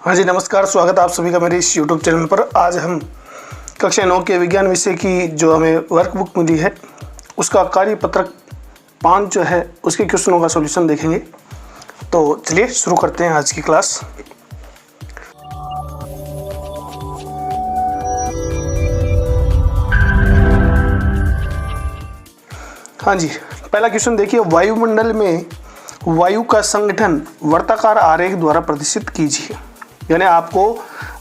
हाँ जी नमस्कार, स्वागत आप सभी का मेरे इस YouTube चैनल पर। आज हम कक्षा 9 के विज्ञान विषय की जो हमें वर्कबुक मिली है उसका कार्यपत्रक 5 जो है उसके क्वेश्चनों का सॉल्यूशन देखेंगे। तो चलिए शुरू करते हैं आज की क्लास। हाँ जी, पहला क्वेश्चन देखिए, वायुमंडल में वायु का संगठन वर्ताकार आरेख द्वारा प्रदर्शित कीजिए। यानी आपको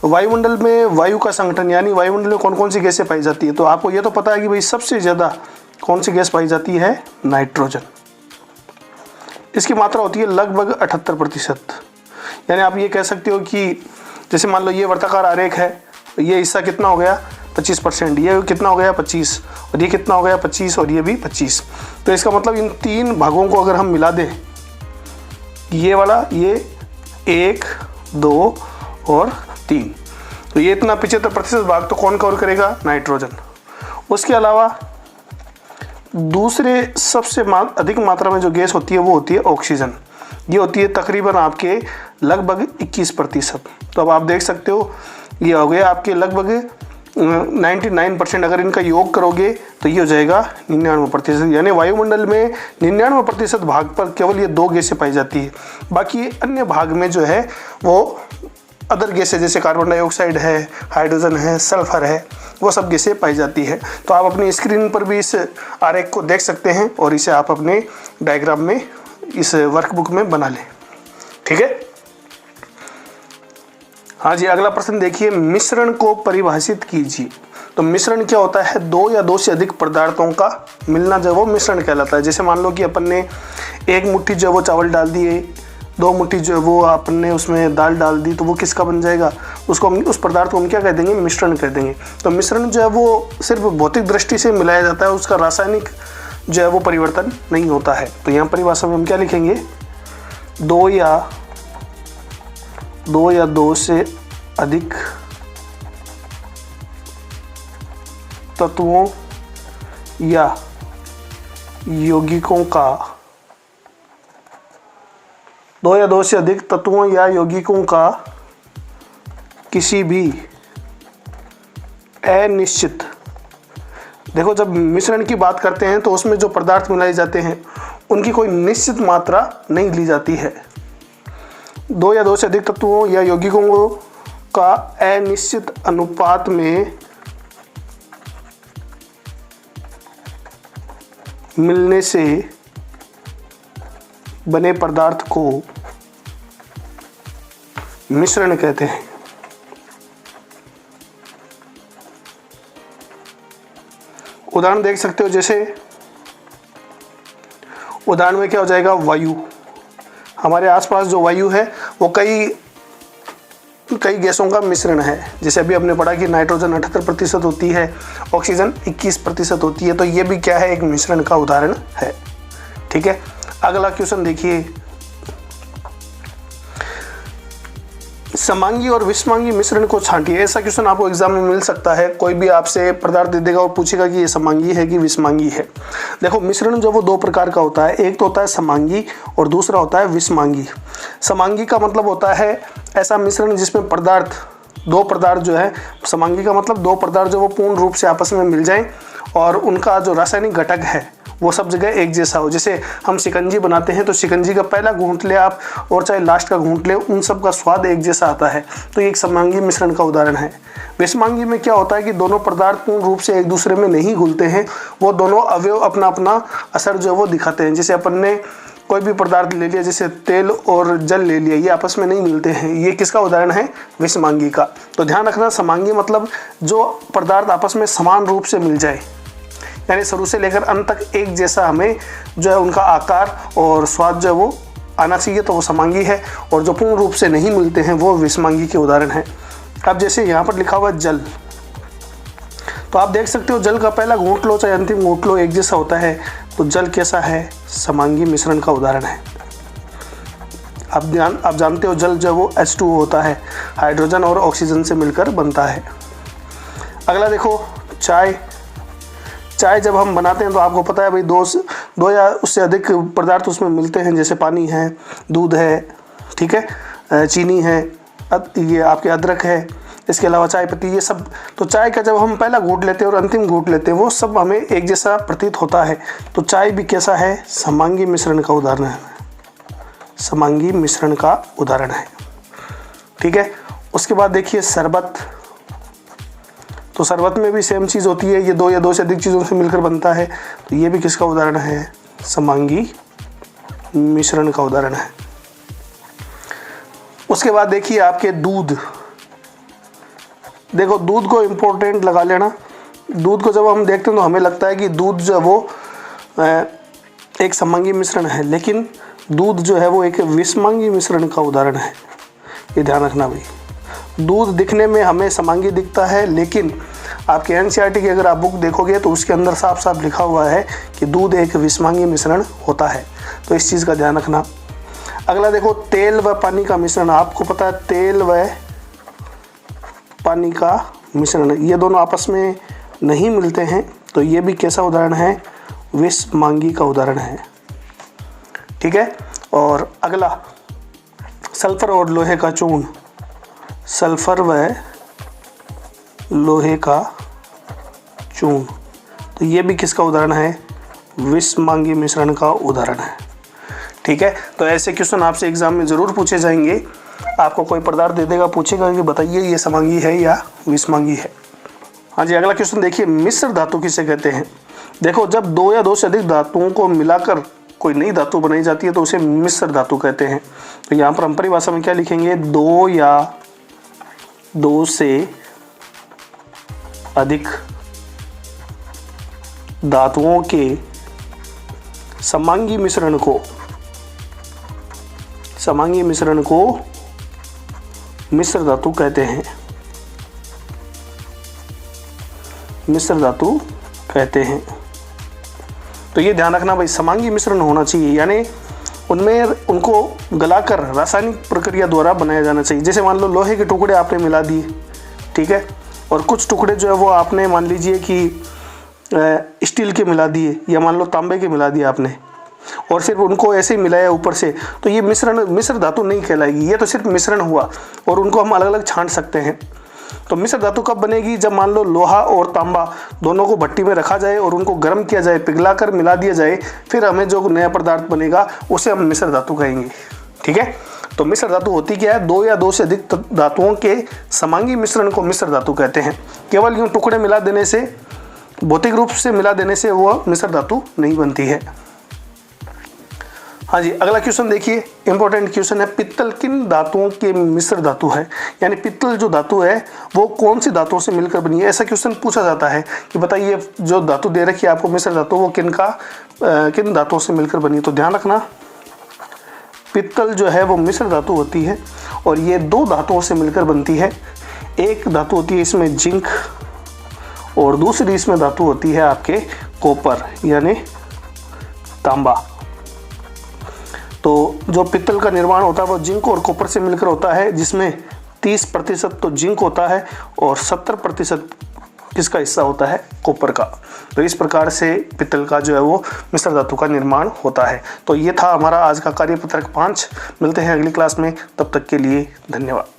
वायुमंडल में वायु का संगठन यानी वायुमंडल में कौन कौन सी गैसें पाई जाती है। तो आपको ये तो पता है कि भाई सबसे ज़्यादा कौन सी गैस पाई जाती है, नाइट्रोजन। इसकी मात्रा होती है लगभग 78%। यानी आप ये कह सकते हो कि जैसे मान लो ये वर्ताकार आरेख है, ये हिस्सा कितना हो गया 25%, ये कितना हो गया 25, और ये कितना हो गया 25, और ये भी 25। तो इसका मतलब इन तीन भागों को अगर हम मिला दें, ये वाला, ये 1, 2 और 3, तो ये इतना 75% भाग तो कौन कवर करेगा, नाइट्रोजन। उसके अलावा दूसरे सबसे अधिक मात्रा में जो गैस होती है वो होती है ऑक्सीजन। ये होती है तकरीबन आपके लगभग 21%। तो अब आप देख सकते हो ये हो गया आपके लगभग 99%। अगर इनका योग करोगे तो ये हो जाएगा 99%। यानी वायुमंडल में 99% भाग पर केवल ये 2 गैसें पाई जाती है। बाकी अन्य भाग में जो है वो अदर गैसें जैसे कार्बन डाइऑक्साइड है, हाइड्रोजन है, सल्फर है, वो सब गैसें पाई जाती है। तो आप अपनी स्क्रीन पर भी इस आरेख को देख सकते हैं और इसे आप अपने डायग्राम में इस वर्कबुक में बना लें। ठीक है। हाँ जी, अगला प्रश्न देखिए, मिश्रण को परिभाषित कीजिए। तो मिश्रण क्या होता है, 2 या 2 से अधिक पदार्थों का मिलना जो वो मिश्रण कहलाता है। जैसे मान लो कि अपन ने 1 मुट्ठी जो वो चावल डाल दिए, 2 मुट्ठी जो वो आपने उसमें दाल डाल दी, तो वो किसका बन जाएगा, उसको हम उस पदार्थ को हम क्या कह देंगे, मिश्रण कह देंगे। तो मिश्रण जो है वो सिर्फ भौतिक दृष्टि से मिलाया जाता है, उसका रासायनिक जो है वो परिवर्तन नहीं होता है। तो यहाँ परिभाषा में हम क्या लिखेंगे, 2 या 2 से अधिक तत्वों या यौगिकों का 2 या 2 से अधिक तत्वों या यौगिकों का किसी भी अनिश्चित, देखो जब मिश्रण की बात करते हैं तो उसमें जो पदार्थ मिलाए जाते हैं उनकी कोई निश्चित मात्रा नहीं ली जाती है। 2 या 2 से अधिक तत्वों या यौगिकों का अनिश्चित अनुपात में मिलने से बने पदार्थ को मिश्रण कहते हैं। उदाहरण देख सकते हो, जैसे उदाहरण में क्या हो जाएगा, वायु। हमारे आसपास जो वायु है वो कई गैसों का मिश्रण है। जैसे अभी हमने पढ़ा कि नाइट्रोजन 78% होती है, ऑक्सीजन 21% होती है। तो ये भी क्या है, एक मिश्रण का उदाहरण है। ठीक है। अगला क्वेश्चन देखिए, समांगी और विषमांगी मिश्रण को छांटिए। ऐसा क्वेश्चन आपको एग्जाम में मिल सकता है। कोई भी आपसे पदार्थ दे देगा और पूछेगा कि ये समांगी है कि विषमांगी है। देखो मिश्रण जो वो 2 प्रकार का होता है, एक तो होता है समांगी और दूसरा होता है विषमांगी। समांगी का मतलब होता है ऐसा मिश्रण जिसमें 2 पदार्थ जो है, समांगी का मतलब 2 पदार्थ जो वो पूर्ण रूप से आपस में मिल जाएं और उनका जो रासायनिक घटक है वो सब जगह एक जैसा हो। जैसे हम शिकंजी बनाते हैं तो शिकंजी का पहला घूंट ले आप और चाहे लास्ट का घूंट ले, उन सब का स्वाद एक जैसा आता है। तो ये एक समांगी मिश्रण का उदाहरण है। विषमांगी में क्या होता है कि दोनों पदार्थ पूर्ण रूप से एक दूसरे में नहीं घुलते हैं, वो दोनों अवयव अपना अपना असर जो है वो दिखाते हैं। जैसे अपन ने कोई भी पदार्थ ले लिया, जैसे तेल और जल ले लिया, ये आपस में नहीं मिलते हैं। ये किसका उदाहरण है, विषमांगी का। तो ध्यान रखना, समांगी मतलब जो पदार्थ आपस में समान रूप से मिल जाए, यानी शुरू से लेकर अंत तक एक जैसा हमें जो है उनका आकार और स्वाद जो है वो आना चाहिए, तो वो समांगी है। और जो पूर्ण रूप से नहीं मिलते हैं वो विषमांगी के उदाहरण हैं। अब जैसे यहाँ पर लिखा हुआ जल, तो आप देख सकते हो जल का पहला घूंट लो चाहे अंतिम घूंट लो एक जैसा होता है। तो जल कैसा है, समांगी मिश्रण का उदाहरण है। आप जानते हो जल जो वो H2O होता है, हाइड्रोजन और ऑक्सीजन से मिलकर बनता है। अगला देखो, चाय जब हम बनाते हैं तो आपको पता है भाई 2 या उससे अधिक पदार्थ उसमें मिलते हैं। जैसे पानी है, दूध है, ठीक है, चीनी है, ये आपके अदरक है, इसके अलावा चाय पत्ती, ये सब। तो चाय का जब हम पहला घूंट लेते हैं और अंतिम घूंट लेते हैं वो सब हमें एक जैसा प्रतीत होता है। तो चाय भी कैसा है, समांगी मिश्रण का उदाहरण है, समांगी मिश्रण का उदाहरण है। ठीक है। उसके बाद देखिए शरबत। तो शरबत में भी सेम चीज़ होती है, ये दो या दो से अधिक चीज़ों से मिलकर बनता है। तो ये भी किसका उदाहरण है, समांगी मिश्रण का उदाहरण है। उसके बाद देखिए आपके दूध। देखो दूध को इम्पोर्टेंट लगा लेना। दूध को जब हम देखते हैं तो हमें लगता है कि दूध जो है वो एक समांगी मिश्रण है, लेकिन दूध जो है वो एक विषमांगी मिश्रण का उदाहरण है। ये ध्यान रखना भाई। दूध दिखने में हमें समांगी दिखता है, लेकिन आपके एनसीईआरटी की अगर आप बुक देखोगे तो उसके अंदर साफ साफ लिखा हुआ है कि दूध एक विषमांगी मिश्रण होता है। तो इस चीज़ का ध्यान रखना। अगला देखो तेल व पानी का मिश्रण। आपको पता है तेल व पानी का मिश्रण, ये दोनों आपस में नहीं मिलते हैं। तो ये भी कैसा उदाहरण है, विषमांगी का उदाहरण है। ठीक है। और अगला सल्फर और लोहे का चूर्ण। सल्फर व लोहे का चूर्ण, तो ये भी किसका उदाहरण है, विषमांगी मिश्रण का उदाहरण है। ठीक है। तो ऐसे क्वेश्चन आपसे एग्जाम में ज़रूर पूछे जाएंगे। आपको कोई पदार्थ दे देगा, पूछेगा कि बताइए ये समांगी है या विषमांगी है। हाँ जी। अगला क्वेश्चन देखिए, मिश्र धातु किसे कहते हैं। देखो जब दो या दो से अधिक धातुओं को मिलाकर कोई नई धातु बनाई जाती है तो उसे मिश्र धातु कहते हैं। तो यहाँ पर हम परिभाषा में क्या लिखेंगे, दो या दो से अधिक धातुओं के समांगी मिश्रण को मिश्र धातु कहते हैं। मिश्र धातु कहते हैं। तो ये ध्यान रखना भाई, समांगी मिश्रण होना चाहिए, यानी उनमें उनको गलाकर रासायनिक प्रक्रिया द्वारा बनाया जाना चाहिए। जैसे मान लो लोहे के टुकड़े आपने मिला दिए, ठीक है, और कुछ टुकड़े जो है वो आपने मान लीजिए कि स्टील के मिला दिए, या मान लो तांबे के मिला दिए आपने, और सिर्फ उनको ऐसे ही मिलाया ऊपर से, तो ये मिश्र धातु नहीं कहलाएगी। ये तो सिर्फ मिश्रण हुआ, और उनको हम अलग अलग छांट सकते हैं। तो मिश्र धातु कब बनेगी, जब मान लो लोहा और तांबा दोनों को भट्टी में रखा जाए और उनको गर्म किया जाए, पिघलाकर मिला दिया जाए, फिर हमें जो नया पदार्थ बनेगा उसे हम मिश्र धातु कहेंगे। ठीक है। तो मिश्र धातु होती क्या है, दो या दो से अधिक धातुओं के समांगी मिश्रण को मिश्र धातु कहते हैं। केवल यूं टुकड़े मिला देने से, भौतिक रूप से मिला देने से वो मिश्र धातु नहीं बनती है। हाँ जी। अगला क्वेश्चन देखिए, इंपॉर्टेंट क्वेश्चन है, पित्तल किन धातुओं के मिश्र धातु है, यानी पित्तल जो धातु है वो कौन सी धातुओं से मिलकर बनी है। ऐसा क्वेश्चन पूछा जाता है कि बताइए जो धातु दे रखी है आपको मिश्र धातु, वो किन धातुओं से मिलकर बनी है। तो ध्यान रखना, पित्तल जो है वो मिश्र धातु होती है, और ये दो धातुओं से मिलकर बनती है। एक धातु होती है इसमें जिंक, और दूसरी इसमें धातु होती है आपके कॉपर यानी तांबा। तो जो पित्तल का निर्माण होता है वो जिंक और कॉपर से मिलकर होता है, जिसमें 30% तो जिंक होता है और 70% किसका हिस्सा होता है, कॉपर का। तो इस प्रकार से पित्तल का जो है वो मिश्र धातु का निर्माण होता है। तो ये था हमारा आज का कार्यपत्रक 5। मिलते हैं अगली क्लास में, तब तक के लिए धन्यवाद।